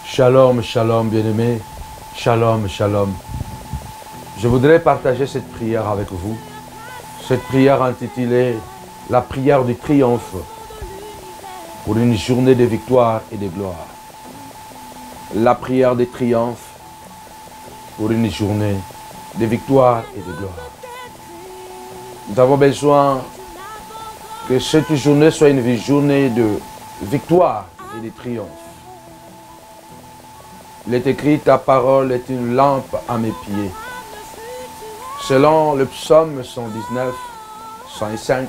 Shalom, shalom, bien-aimés. Shalom, shalom. Je voudrais partager cette prière avec vous. Cette prière intitulée « La prière du triomphe » pour une journée de victoire et de gloire. La prière du triomphe pour une journée de victoire et de gloire. Nous avons besoin que cette journée soit une journée de victoire et de triomphe. Il est écrit, ta parole est une lampe à mes pieds. Selon le psaume 119, 105,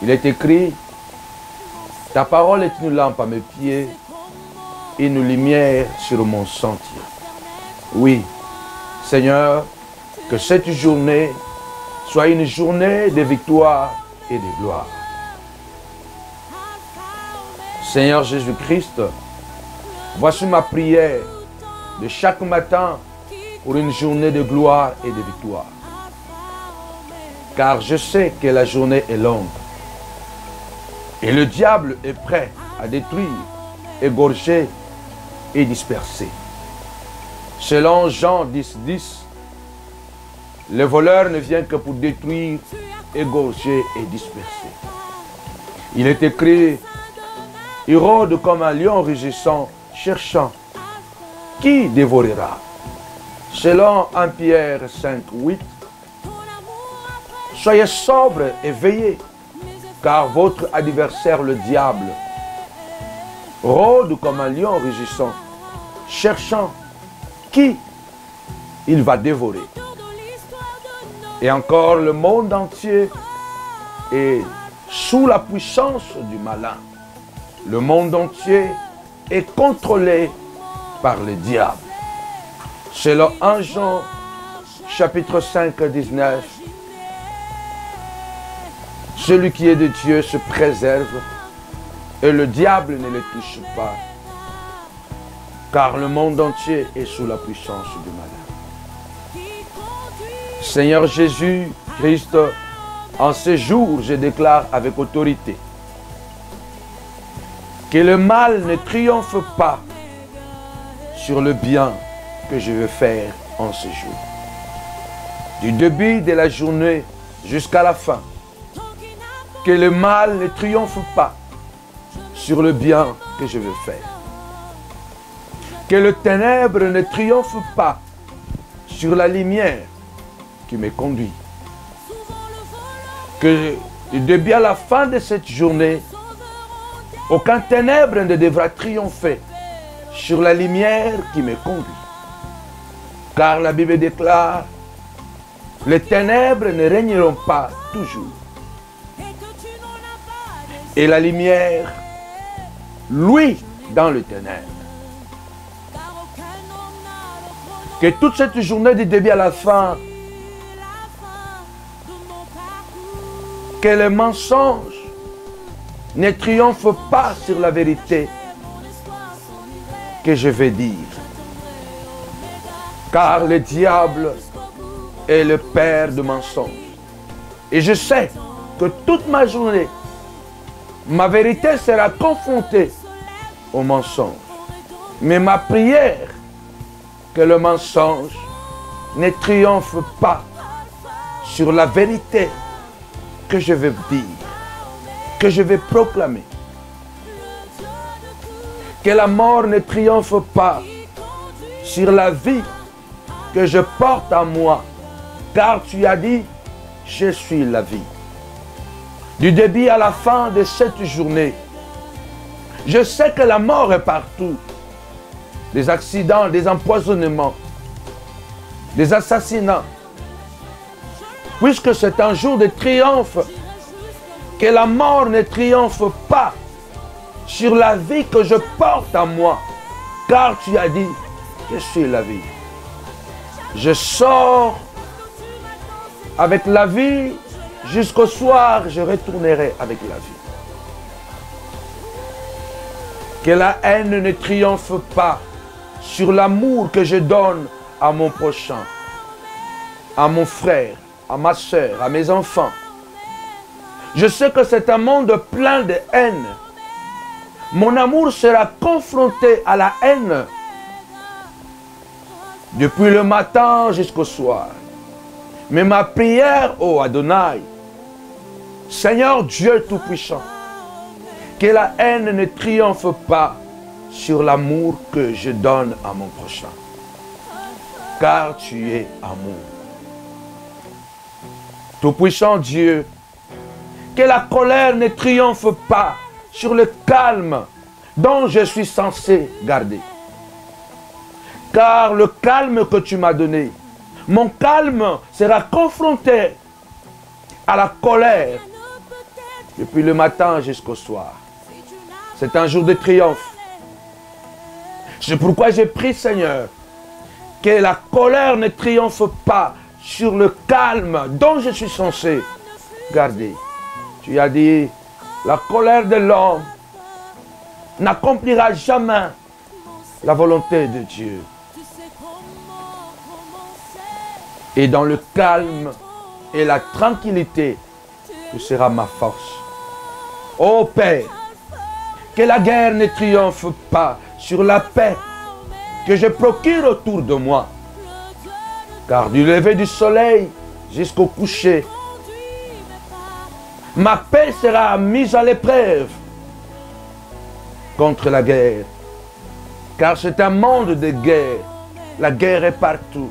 il est écrit, ta parole est une lampe à mes pieds, une lumière sur mon sentier. Oui, Seigneur, que cette journée soit une journée de victoire et de gloire. Seigneur Jésus-Christ, voici ma prière de chaque matin pour une journée de gloire et de victoire. Car je sais que la journée est longue et le diable est prêt à détruire, égorger et disperser. Selon Jean 10, 10, le voleur ne vient que pour détruire, égorger et disperser. Il est écrit, il rôde comme un lion rugissant, cherchant qui dévorera. Selon 1 Pierre 5, 8, soyez sobres et veillez, car votre adversaire le diable rôde comme un lion rugissant, cherchant qui il va dévorer. Et encore, le monde entier est sous la puissance du malin. Le monde entier est contrôlé par le diable. Selon 1 Jean, chapitre 5, 19, celui qui est de Dieu se préserve et le diable ne le touche pas, car le monde entier est sous la puissance du malin. Seigneur Jésus-Christ, en ce jour, je déclare avec autorité que le mal ne triomphe pas sur le bien que je veux faire en ce jour. Du début de la journée jusqu'à la fin, que le mal ne triomphe pas sur le bien que je veux faire. Que le ténèbre ne triomphe pas sur la lumière qui me conduit. Que du début à la fin de cette journée, aucun ténèbre ne devra triompher sur la lumière qui me conduit. Car la Bible déclare, les ténèbres ne régneront pas toujours. Et la lumière, lui, dans le ténèbre. Que toute cette journée du début à la fin, que le mensonge ne triomphe pas sur la vérité que je vais dire. Car le diable est le père de mensonges. Et je sais que toute ma journée, ma vérité sera confrontée au mensonge. Mais ma prière, que le mensonge ne triomphe pas sur la vérité que je vais dire, que je vais proclamer. Que la mort ne triomphe pas sur la vie que je porte en moi, car tu as dit, je suis la vie. Du début à la fin de cette journée, je sais que la mort est partout. Des accidents, des empoisonnements, des assassinats. Puisque c'est un jour de triomphe, que la mort ne triomphe pas sur la vie que je porte en moi, car tu as dit, je suis la vie. Je sors avec la vie, jusqu'au soir, je retournerai avec la vie. Que la haine ne triomphe pas sur l'amour que je donne à mon prochain, à mon frère, à ma soeur, à mes enfants. Je sais que c'est un monde plein de haine. Mon amour sera confronté à la haine depuis le matin jusqu'au soir. Mais ma prière, ô Adonai, Seigneur Dieu Tout-Puissant, que la haine ne triomphe pas sur l'amour que je donne à mon prochain. Car tu es amour. Tout-Puissant Dieu, que la colère ne triomphe pas sur le calme dont je suis censé garder. Car le calme que tu m'as donné, mon calme sera confronté à la colère depuis le matin jusqu'au soir. C'est un jour de triomphe. C'est pourquoi j'ai prié, Seigneur, que la colère ne triomphe pas sur le calme dont je suis censé garder. Tu as dit, la colère de l'homme n'accomplira jamais la volonté de Dieu. Et dans le calme et la tranquillité, tu seras ma force. Ô Père, que la guerre ne triomphe pas sur la paix que je procure autour de moi. Car du lever du soleil jusqu'au coucher, ma paix sera mise à l'épreuve contre la guerre. Car c'est un monde de guerre. La guerre est partout.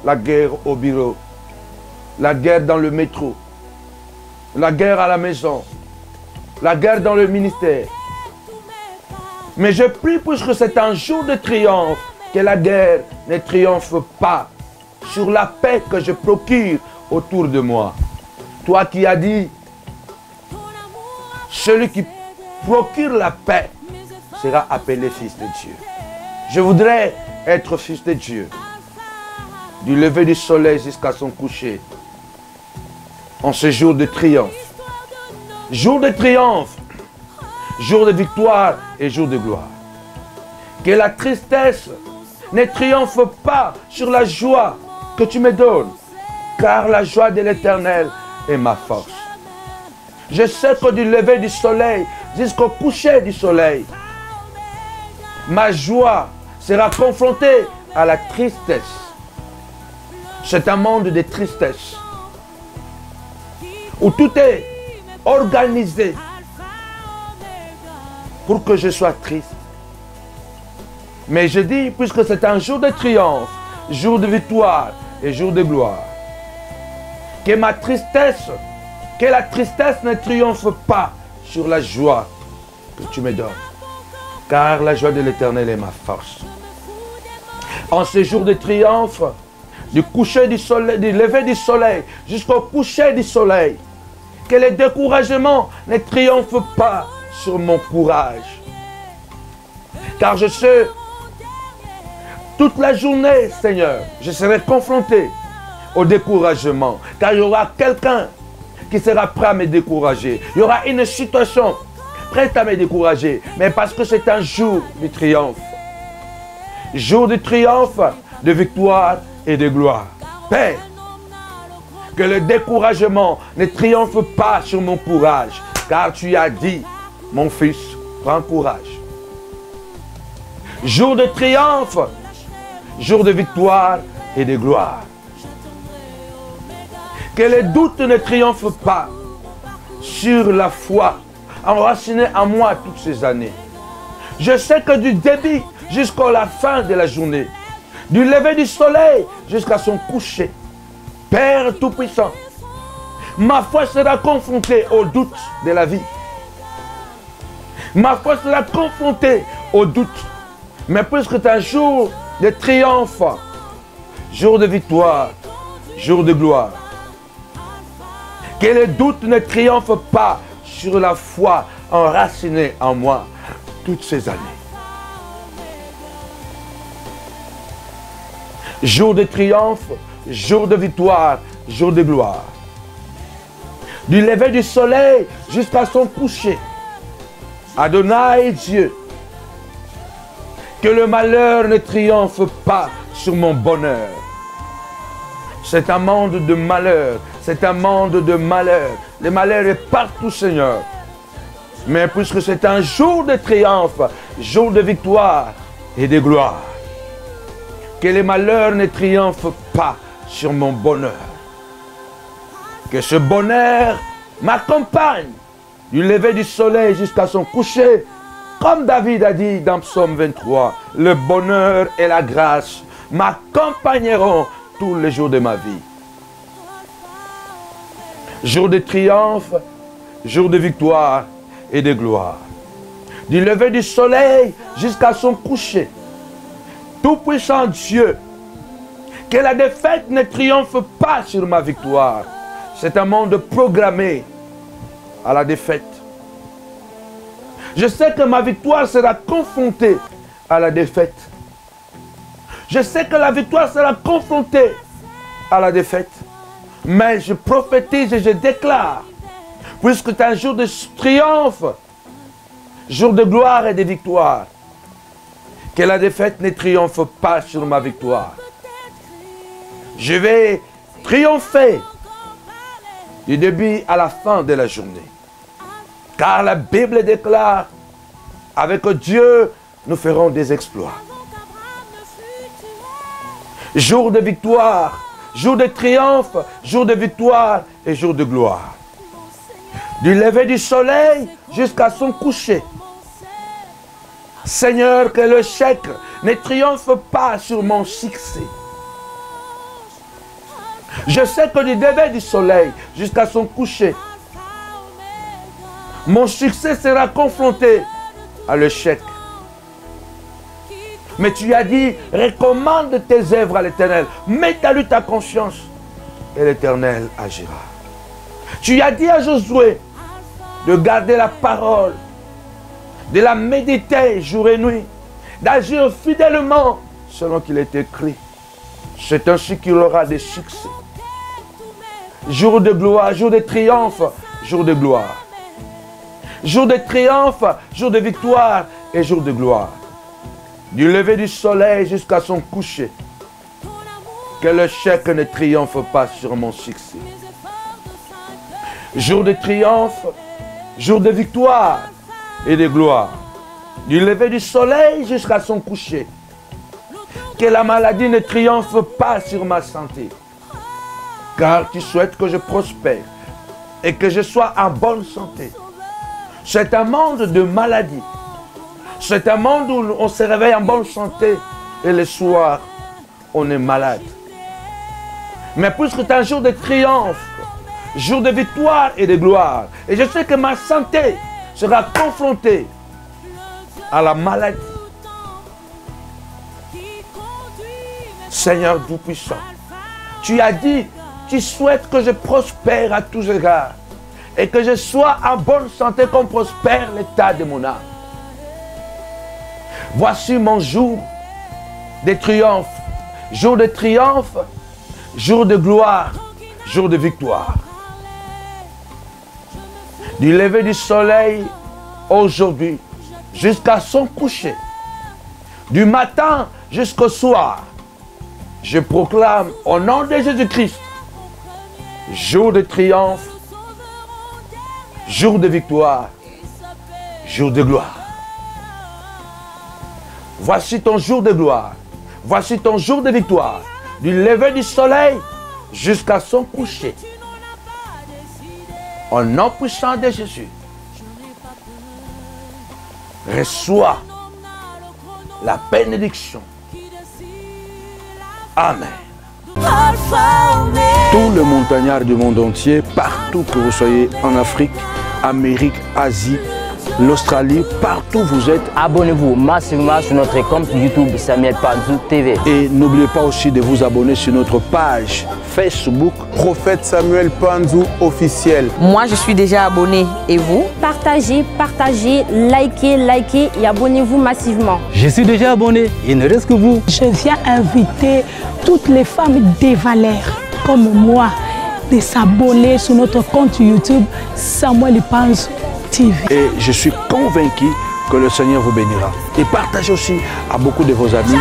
La guerre au bureau. La guerre dans le métro. La guerre à la maison. La guerre dans le ministère. Mais je prie puisque c'est un jour de triomphe, que la guerre ne triomphe pas sur la paix que je procure autour de moi. Toi qui as dit, celui qui procure la paix sera appelé fils de Dieu. Je voudrais être fils de Dieu, du lever du soleil jusqu'à son coucher, en ce jour de triomphe. Jour de triomphe, jour de victoire et jour de gloire. Que la tristesse ne triomphe pas sur la joie que tu me donnes, car la joie de l'Éternel est ma force. Je sais que du lever du soleil jusqu'au coucher du soleil, ma joie sera confrontée à la tristesse. C'est un monde de tristesse, où tout est organisé pour que je sois triste. Mais je dis, puisque c'est un jour de triomphe, jour de victoire et jour de gloire, que ma tristesse, que la tristesse ne triomphe pas sur la joie que tu me donnes. Car la joie de l'Éternel est ma force. En ce jour de triomphe, du coucher du soleil, du lever du soleil jusqu'au coucher du soleil, que le découragement ne triomphe pas sur mon courage. Car je sais, toute la journée, Seigneur, je serai confronté au découragement. Car il y aura quelqu'un qui sera prêt à me décourager. Il y aura une situation prête à me décourager. Mais parce que c'est un jour de triomphe. Jour de triomphe, de victoire et de gloire. Père, que le découragement ne triomphe pas sur mon courage. Car tu as dit, mon fils, prends courage. Jour de triomphe, jour de victoire et de gloire. Que les doutes ne triomphent pas sur la foi enracinée en moi toutes ces années. Je sais que du début jusqu'à la fin de la journée, du lever du soleil jusqu'à son coucher, Père Tout-Puissant, ma foi sera confrontée aux doutes de la vie. Ma foi sera confrontée aux doutes. Mais puisque c'est un jour de triomphe, jour de victoire, jour de gloire, que les doutes ne triomphent pas sur la foi enracinée en moi toutes ces années. Jour de triomphe, jour de victoire, jour de gloire. Du lever du soleil jusqu'à son coucher. Adonai Dieu, que le malheur ne triomphe pas sur mon bonheur. C'est un monde de malheur, c'est un monde de malheur. Le malheur est partout, Seigneur. Mais puisque c'est un jour de triomphe, jour de victoire et de gloire, que les malheurs ne triomphent pas sur mon bonheur. Que ce bonheur m'accompagne du lever du soleil jusqu'à son coucher, comme David a dit dans Psaume 23, le bonheur et la grâce m'accompagneront tous les jours de ma vie. Jour de triomphe, jour de victoire et de gloire. Du lever du soleil jusqu'à son coucher. Tout-puissant Dieu, que la défaite ne triomphe pas sur ma victoire. C'est un monde programmé à la défaite. Je sais que ma victoire sera confrontée à la défaite. Je sais que la victoire sera confrontée à la défaite. Mais je prophétise et je déclare, puisque c'est un jour de triomphe, jour de gloire et de victoire, que la défaite ne triomphe pas sur ma victoire. Je vais triompher du début à la fin de la journée. Car la Bible déclare, avec Dieu, nous ferons des exploits. Jour de victoire, jour de triomphe, jour de victoire et jour de gloire. Du lever du soleil jusqu'à son coucher. Seigneur, que le chèque ne triomphe pas sur mon succès. Je sais que du lever du soleil jusqu'à son coucher, mon succès sera confronté à l'échec. Mais tu as dit, recommande tes œuvres à l'Éternel. Mets à lui ta conscience et l'Éternel agira. Tu as dit à Josué de garder la parole, de la méditer jour et nuit, d'agir fidèlement selon qu'il est écrit. C'est ainsi qu'il aura des succès. Jour de gloire, jour de triomphe, jour de gloire. Jour de triomphe, jour de victoire et jour de gloire. Du lever du soleil jusqu'à son coucher. Que le chèque ne triomphe pas sur mon succès. Jour de triomphe, jour de victoire et de gloire. Du lever du soleil jusqu'à son coucher. Que la maladie ne triomphe pas sur ma santé. Car tu souhaites que je prospère et que je sois en bonne santé. C'est un monde de maladie. C'est un monde où on se réveille en bonne santé et le soir, on est malade. Mais puisque c'est un jour de triomphe, jour de victoire et de gloire, et je sais que ma santé sera confrontée à la maladie. Seigneur Tout-Puissant, tu as dit, tu souhaites que je prospère à tous égards et que je sois en bonne santé comme prospère l'état de mon âme. Voici mon jour de triomphe, jour de triomphe, jour de gloire, jour de victoire. Du lever du soleil aujourd'hui jusqu'à son coucher, du matin jusqu'au soir, je proclame au nom de Jésus-Christ, jour de triomphe, jour de victoire, jour de gloire. Voici ton jour de gloire. Voici ton jour de victoire. Du lever du soleil jusqu'à son coucher. Au nom puissant de Jésus. Reçois la bénédiction. Amen. Tous les montagnards du monde entier, partout que vous soyez, en Afrique, Amérique, Asie, l'Australie, partout où vous êtes. Abonnez-vous massivement sur notre compte YouTube Samuel Panzou TV. Et n'oubliez pas aussi de vous abonner sur notre page Facebook Prophète Samuel Panzou officiel. Moi, je suis déjà abonné. Et vous? Partagez, partagez, likez et abonnez-vous massivement. Je suis déjà abonné. Il ne reste que vous. Je viens inviter toutes les femmes des valeurs comme moi de s'abonner sur notre compte YouTube Samuel Panzou TV. Et je suis convaincu que le Seigneur vous bénira. Et partagez aussi à beaucoup de vos amis.